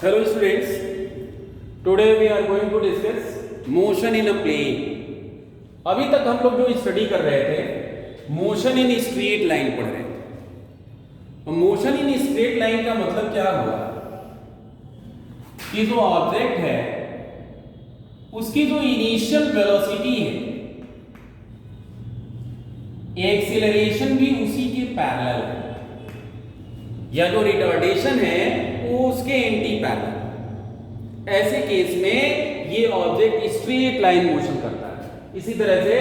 Hello students, today we are going to discuss motion in a plane. अभी तक हम लोग जो स्टडी कर रहे थे मोशन इन स्ट्रेट लाइन पढ़ रहे थे। मोशन इन स्ट्रेट लाइन का मतलब क्या हुआ कि जो ऑब्जेक्ट है उसकी जो इनिशियल वेलोसिटी है एक्सीलरेशन भी उसी के पैरेलल है या जो रिटार्डेशन है वो उसके एंटी पैरेलल। ऐसे केस में ये ऑब्जेक्ट स्ट्रेट लाइन मोशन करता है। इसी तरह से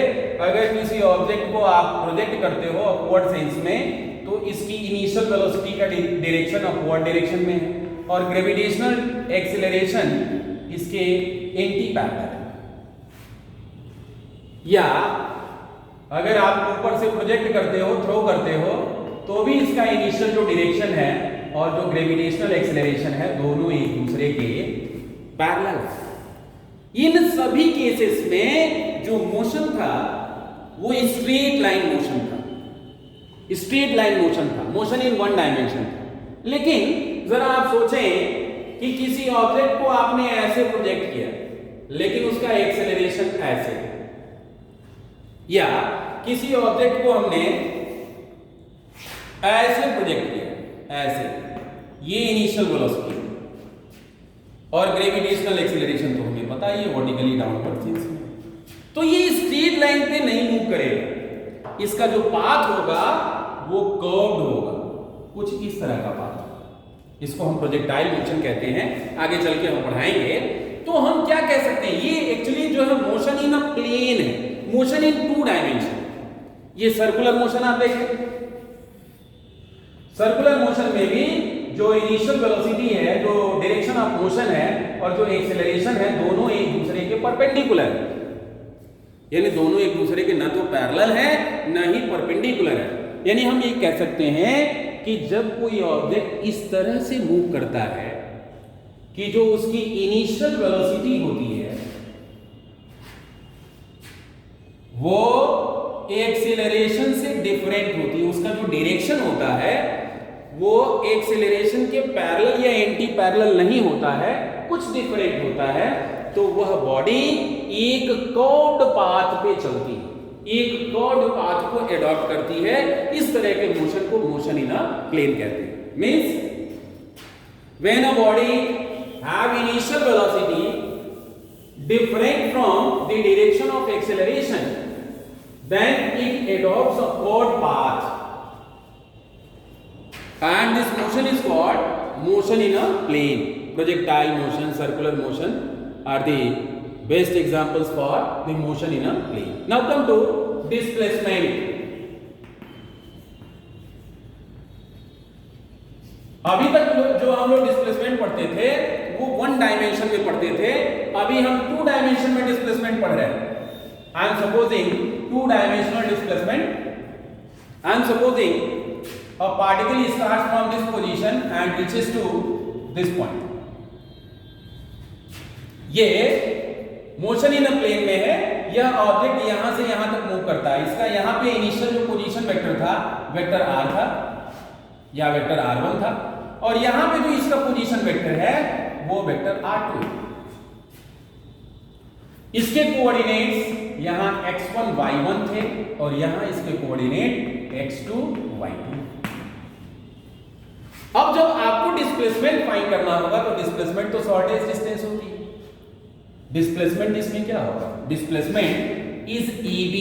अगर किसी ऑब्जेक्ट को आप प्रोजेक्ट करते हो अपवर्ड सेंस में तो इसकी इनिशियल वेलोसिटी का डायरेक्शन अपवर्ड डायरेक्शन में है और ग्रेविटेशनल एक्सीलरेशन इसके एंटी पैरेलल है। या अगर आप ऊपर से प्रोजेक्ट करते हो थ्रो करते हो तो भी इसका इनिशियल जो डायरेक्शन है और जो ग्रेविटेशनल एक्सीलरेशन है दोनों एक दूसरे के पैरेलल है। इन सभी केसेस में जो मोशन था वो स्ट्रेट लाइन मोशन था, स्ट्रेट लाइन मोशन था, मोशन इन वन डायमेंशन था। लेकिन जरा आप सोचें कि किसी ऑब्जेक्ट को आपने ऐसे प्रोजेक्ट किया लेकिन उसका एक्सेलरेशन ऐसे, या किसी ऑब्जेक्ट को हमने ऐसे प्रोजेक्ट किया ऐसे, ये इनिशियल वेलोसिटी और ग्रेविटेशनल एक्सीलरेशन तो हमें पता ही है वर्टिकली डाउनवर्ड सेंस में, तो ये स्ट्रेट लाइन पे नहीं मूव करेगा। इसका जो पाथ होगा वो कर्व्ड होगा, कुछ इस तरह का पाथ। इसको हम प्रोजेक्टाइल मोशन कहते हैं, आगे चल के हम पढ़ाएंगे। तो हम क्या कह सकते हैं, ये एक्चुअली जो है मोशन इन अ प्लेन है, मोशन इन टू डायमेंशन। ये सर्कुलर मोशन आप देखें, सर्कुलर मोशन में भी जो इनिशियल वेलोसिटी है, जो डायरेक्शन ऑफ मोशन है और जो एक्सेलरेशन है दोनों एक दूसरे के परपेंडिकुलर है, यानी दोनों एक दूसरे के न तो पैरेलल है न ही परपेंडिकुलर है। यानी हम ये कह सकते हैं कि जब कोई ऑब्जेक्ट इस तरह से मूव करता है कि जो उसकी इनिशियल वेलोसिटी होती है वो एक्सेलरेशन से डिफरेंट होती है, उसका जो डायरेक्शन होता है वो एक्सेलरेशन के पैरेलल या एंटी पैरेलल नहीं होता है, कुछ डिफरेंट होता है, तो वह बॉडी एक कर्व्ड पाथ पे चलती है, एक कर्व्ड पाथ को एडॉप्ट करती है। इस तरह के मोशन को मोशन इन अ प्लेन कहते हैं। Means when a body have initial velocity different from the direction of acceleration then it adopts a chord path and this motion is called motion in a plane. Projectile motion, circular motion are the best examples for the motion in a plane. Now come to displacement. अभी तक जो हम लोग displacement पढ़ते थे वो one dimension में पढ़ते थे, अभी हम टू डायमेंशन में डिस्प्लेसमेंट पढ़ रहे हैं। I am supposing two-dimensional displacement. I am supposing a particle starts from this position and reaches to this point. ये मोशन इन अ प्लेन में है, यह ऑब्जेक्ट यहां से यहां तक मूव करता है। इसका यहां पे इनिशियल जो पोजीशन वेक्टर था वेक्टर r था या वेक्टर r1 था और यहां पे जो इसका पोजीशन वेक्टर है वो वेक्टर r2 है। इसके कोऑर्डिनेट्स यहां x1 y1 थे और यहां इसके कोऑर्डिनेट x2 y2। अब जब आपको डिस्प्लेसमेंट फाइंड करना होगा तो डिस्प्लेसमेंट तो शॉर्टेस्ट डिस्टेंस होती है। डिस्प्लेसमेंट इसमें क्या होगा, डिस्प्लेसमेंट इज AB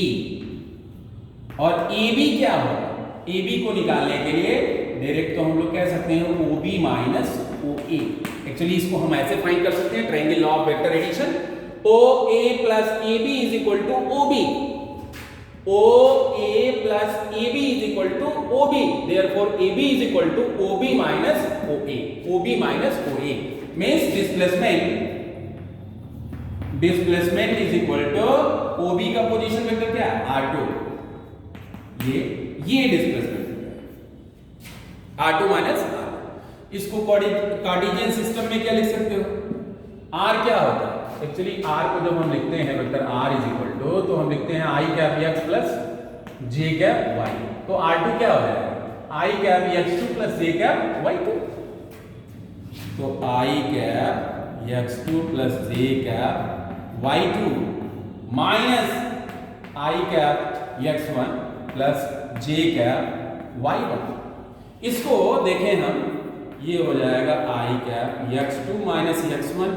और AB क्या होगा, AB को निकालने के लिए डायरेक्ट तो हम लोग कह सकते हैं OB माइनस OA। एक्चुअली इसको हम ऐसे फाइंड कर सकते हैं, triangle law of vector addition, OA plus AB is equal to OB. OA plus AB is equal to OB. Therefore, AB is equal to OB minus OA. OB minus OA means displacement is equal to OB का position vector क्या है R2। ये displacement R2 minus R। इसको Cartesian system में क्या लिख सकते हो, R क्या होता है, एक्चुअली r को जब हम लिखते हैं vector r is equal to, तो हम लिखते हैं i cap x plus j cap y, तो r2 क्या हो जाएगा i cap x2 plus j cap y2। तो I cap x2 plus J cap y2 minus I cap x1 plus J cap y1। इसको देखें हम, ये हो जाएगा I cap x2 minus x1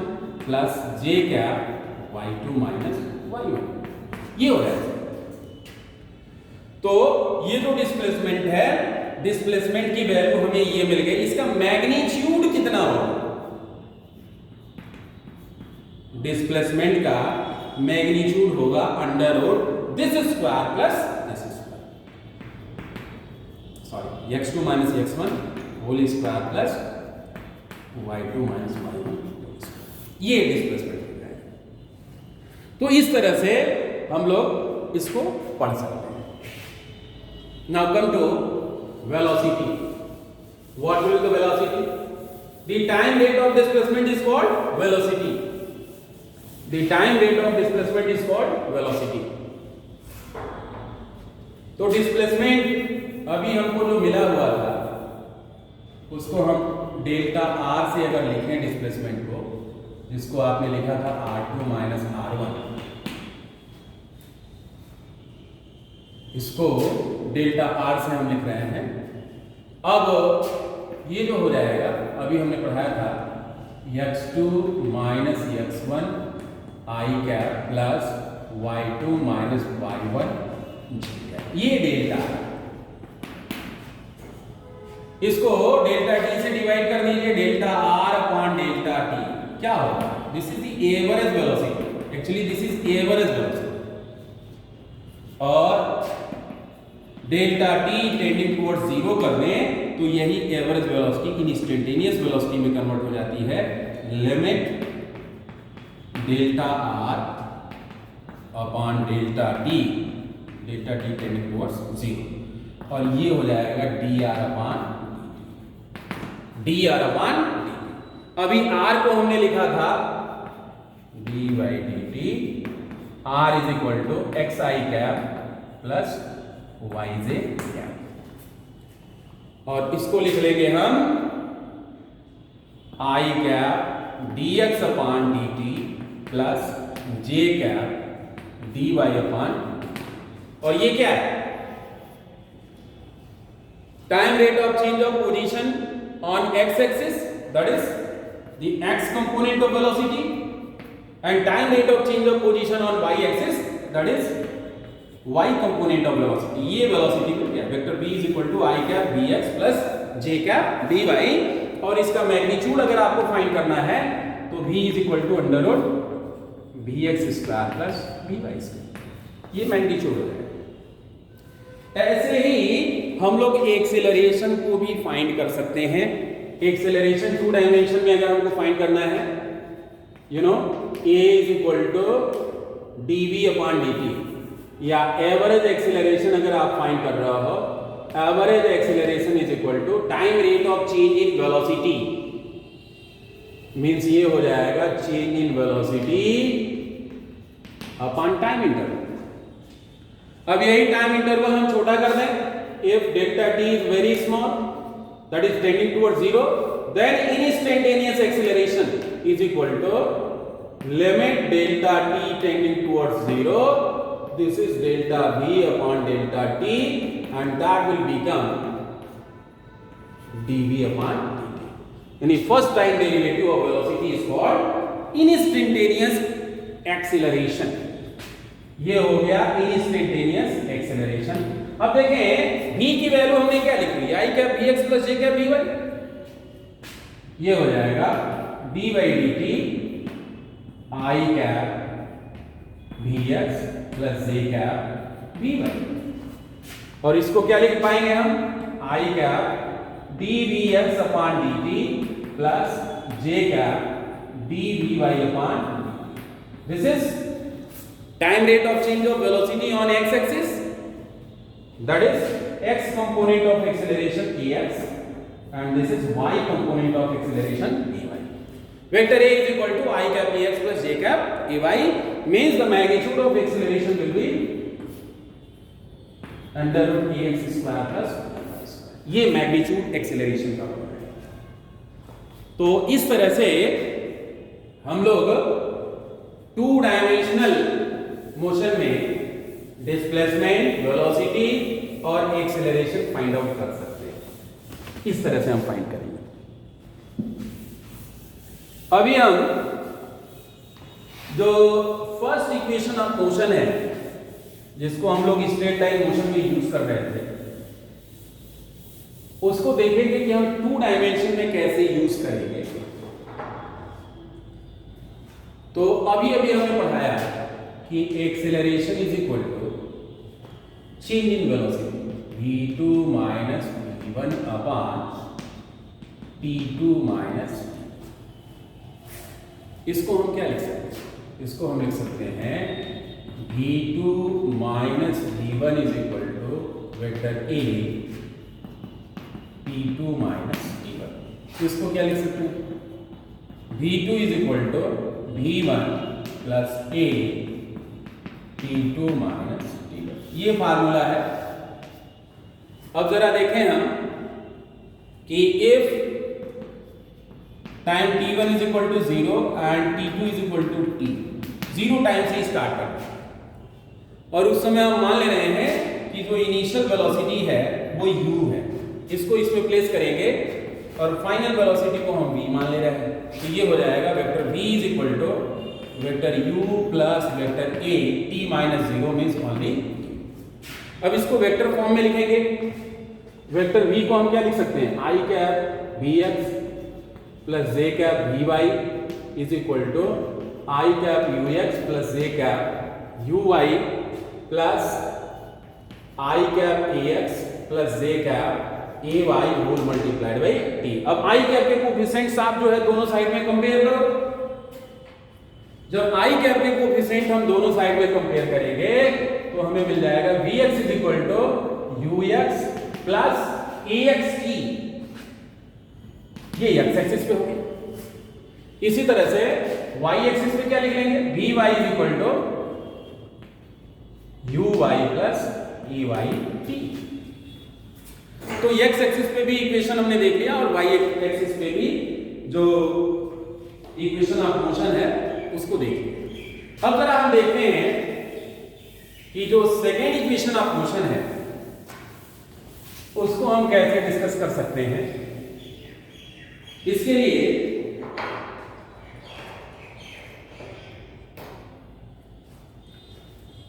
plus J cap y2 minus y1, ये हो जाएगा। तो ये जो डिस्प्लेसमेंट है, डिस्प्लेसमेंट की वैल्यू हमें ये मिल गई। इसका मैग्नीट्यूड कितना होगा? डिस्प्लेसमेंट का मैग्नीट्यूड होगा under root this square plus this square, sorry x2 minus x1 whole square plus y2 minus y1, ये डिस्प्लेसमेंट हो जाएगा। तो इस तरह से हम लोग इसको पढ़ सकते हैं। Now come to velocity. What will be the velocity? The time rate of displacement is called velocity. The time rate of displacement is called velocity. तो displacement अभी हमको जो मिला हुआ था उसको हम डेल्टा r से अगर लिखें डिस्प्लेसमेंट को, जिसको आपने लिखा था r2 माइनस r1, इसको डेल्टा r से हम लिख रहे हैं। अब ये जो हो जाएगा, अभी हमने पढ़ाया था x2 minus x1 I cap plus y2 minus y1 J cap, ये डेल्टा है। इसको डेल्टा t से डिवाइड कर दीजिए, delta r upon delta t क्या होगा? This is the average velocity, actually this is average velocity, और delta T tending towards zero कर दें तो यही एवरेज वेलोसिटी इंस्टेंटेनियस वेलोसिटी में कन्वर्ट हो जाती है। Limit delta R upon delta T tending towards zero, और ये हो जाएगा डी आर अपॉन डी। अभी आर को हमने लिखा था d by d t, r is equal to x i cap plus y j cap, और इसको लिख लेंगे हम i cap d x upon d t plus J cap d y upon, और ये क्या है? Time rate of change of position on x axis, that is the x component of velocity, and time rate of change of position on y axis, that is y component of velocity। ये velocity को क्या, vector v is equal to I cap bx plus j cap dy, और इसका magnitude अगर आपको find करना है तो v is equal to under root bx square plus by square, ये मैग्नीट्यूड हो जाएगा। ऐसे ही हम लोग एक्सेलरेशन को भी फाइंड कर सकते हैं। एक्सेलरेशन 2 डायमेंशन में अगर हमको फाइंड करना है, you know a is equal to dv upon dt, या एवरेज एक्सीलरेशन अगर आप फाइंड कर रहे हो, average acceleration is equal to time rate of change in velocity, means ये हो जाएगा change in velocity upon time interval. अब यही टाइम इंटरवल हम छोटा कर दें, if delta t is very small that is tending towards zero, then instantaneous acceleration is equal to limit delta t tending towards zero, this is delta v upon delta t, and that will become dv upon dt. यानी first time derivative of velocity is called instantaneous acceleration। ये हो गया instantaneous acceleration। अब देखें v की value हमने क्या लिख ली, i cap bx plus j cap by, ये हो जाएगा d by d t i cap v x plus J cap v y, और इसको क्या लिख पाएंगे हम, i cap d v x upon d t plus J cap d v y upon, this is time rate of change of velocity on x axis, that is x component of acceleration x, and this is y component of acceleration dy. Vector A is equal to I cap Ax plus J cap Ay, means the magnitude of acceleration will be under root Ax square plus y square। ये magnitude acceleration का होगा। तो इस तरह से हम लोग 2 dimensional motion में डिस्प्लेसमेंट, वेलोसिटी और एक्सेलरेशन फाइंड आउट कर सकते हैं। इस तरह से हम फाइंड करेंगे। अभी हम जो फर्स्ट इक्वेशन ऑफ मोशन है, जिसको हम लोग स्ट्रेट लाइन मोशन में यूज कर रहे थे, उसको देखेंगे कि हम 2 डायमेंशन में कैसे यूज करेंगे। तो अभी अभी हमने पढ़ाया कि acceleration is equal to change in velocity v2 minus v1 upon t2 minus. इसको हम क्या लिख सकते हैं? इसको हम लिख सकते हैं v2 minus v1 is equal to vector a t2 minus t1। इसको क्या लिख सकते हैं? v2 is equal to v1 plus a t2 minus t1। ये फार्मूला है। अब जरा देखें हम कि if time t1 is equal to 0 and t2 is equal to t, 0 time से स्टार्ट करते हैं और उस समय हम मान ले रहे हैं कि जो इनिशियल वेलोसिटी है वो u है। इसको इसमें प्लेस करेंगे और फाइनल वेलोसिटी को हम v मान ले रहे हैं। तो ये हो जाएगा vector v is equal to vector u plus vector a t minus 0 means only. अब इसको वेक्टर फॉर्म में लिखेंगे। वेक्टर v को हम क्या लिख सकते हैं? i cap vx plus j cap vy is equal to i cap ux plus j cap uy plus i cap ax plus j cap ay whole multiplied by t। अब i cap के coefficients आप जो है दोनों side में compare करो। जब i cap के कोफिशिएंट हम दोनों साइड में कंपेयर करेंगे तो हमें मिल जाएगा vx is equal to ux plus axt। ये x एक्सिस पे होगी। इसी तरह से y एक्सिस पे क्या लिख लेंगे? vy is equal to uy plus ayt। तो x एक्सिस पे भी इक्वेशन हमने देख लिया और y एक्सिस पे भी जो इक्वेशन ऑफ मोशन है उसको देख लिया। अब जरा हम देखते हैं कि जो सेकेंड इक्वेशन ऑफ मोशन है उसको हम कैसे डिस्कस कर सकते हैं। इसके लिए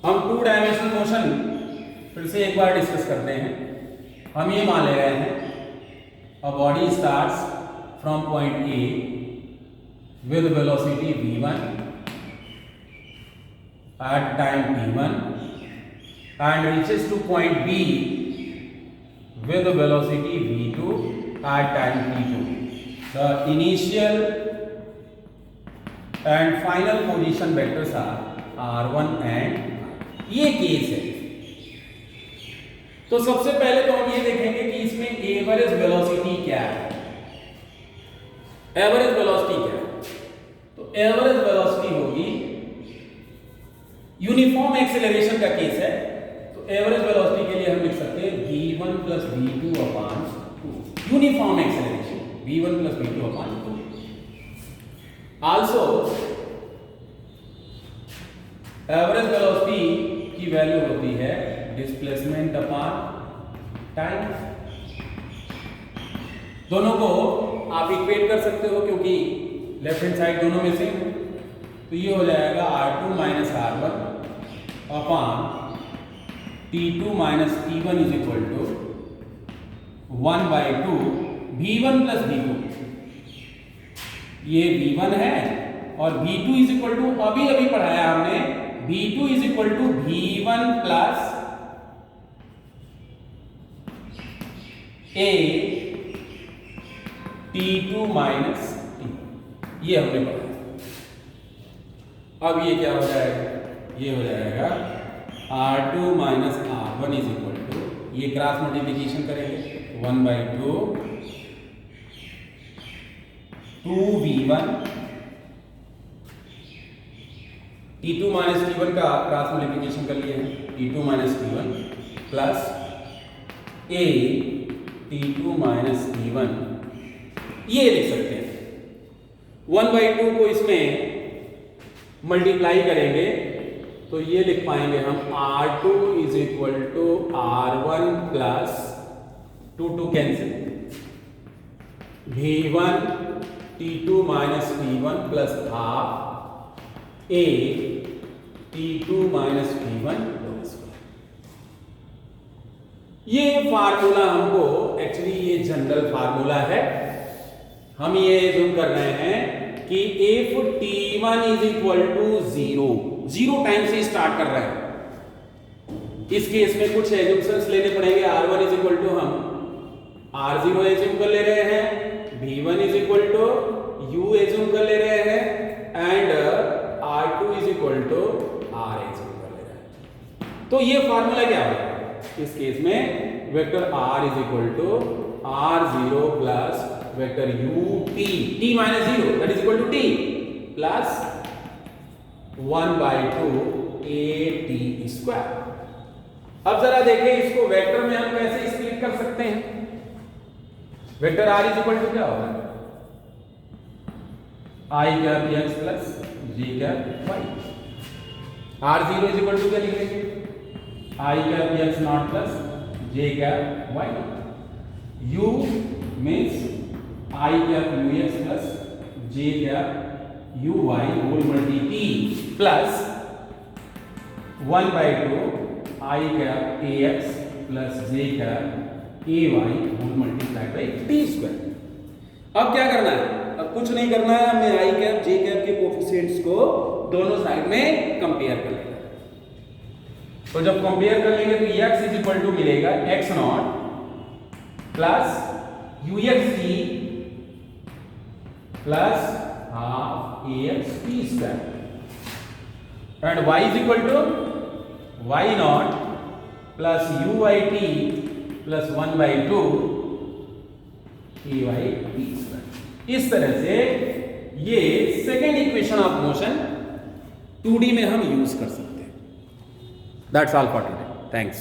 हम 2 डायमेंशनल मोशन फिर से एक बार डिस्कस करते हैं। हम ये मान ले रहे हैं a body starts from point A with velocity v1 at time t1 and reaches to point b with a velocity v2 at time t2. The initial and final position vectors are r1 and ये case है। तो सबसे पहले तो हम ये देखेंगे कि इसमें एवरेज वेलोसिटी क्या है। एवरेज वेलोसिटी क्या है? तो एवरेज वेलोसिटी होगी, यूनिफॉर्म एक्सेलरेशन का केस है तो एवरेज वेलोसिटी के लिए हम लिख सकते हैं v1 plus v2 upon 2। Uniform acceleration v1 plus v2 upon 2। Also average velocity की वैल्यू होती है डिस्प्लेसमेंट अपॉन टाइम। दोनों को आप इक्वेट कर सकते हो क्योंकि लेफ्ट हैंड साइड दोनों में सेम है। तो ये हो जाएगा r2 minus r1 upon t2 minus t1 is equal to 1/2 v1 plus v2। ये v1 है और v2 इज इक्वल टू अभी अभी पढ़ाया हमने v2 is equal to v1 plus a t2 minus t। ये हमने पढ़ा। अब ये क्या हो जाएगा? ये हो जाएगा r2 minus r1 is equal to, ये क्रॉस मल्टीप्लिकेशन करेंगे 1/2 2v1 t2 माइनस t1 का क्रॉस मल्टीप्लिकेशन कर लिए हैं t2 minus t1 plus a t2 minus t1। ये लिख सकते हैं 1/2 को इसमें मल्टीप्लाई करेंगे तो ये लिख पाएंगे हम R2 is equal to R1 plus 2 cancel V1 T2 minus T1 plus half A T2 minus V1 whole square. ये फार्मूला हमको एक्चुअली ये जनरल फार्मूला है। हम ये एज्यूम कर रहे हैं कि if T1 is equal to 0 time से स्टार्ट कर रहे हैं। इस केस में कुछ एज्यूम्शंस लेने पड़ेंगे। R1 इज इक्वल टू हम R0 एज्यूम कर ले रहे हैं, V1 is equal to U assume कर ले रहे हैं and R2 is equal to R assume कर ले रहे हैं। तो ये फार्मूला क्या होगा इस केस में? Vector R is equal to R0 plus vector T minus 0 that is equal to T plus 1/2 AT square. अब जरा देखें इसको वेक्टर में हम कैसे स्प्लिट कर सकते हैं। Vector R is equal to क्या होगा? I cap x plus J cap y। R0 is equal to क्या लिखेंगे? I cap x not plus J cap y। U means I cap ux plus J cap uy whole multi t plus 1/2 I cap ax plus J cap ay whole multiplied by t square. अब क्या करना है? अब कुछ नहीं करना है, हमें I कैप J कैप के कोफिशिएंट्स को दोनों साइड में कंपेयर कर लेना। तो जब कंपेयर कर लेंगे तो x इज इक्वल टू मिलेगा x not plus uxt plus half ax t square and y is equal to y not plus uyt plus 1/2 ay t square. इस तरह से ये second equation of motion 2D में हम use कर सकते हैं। That's all for today. Thanks.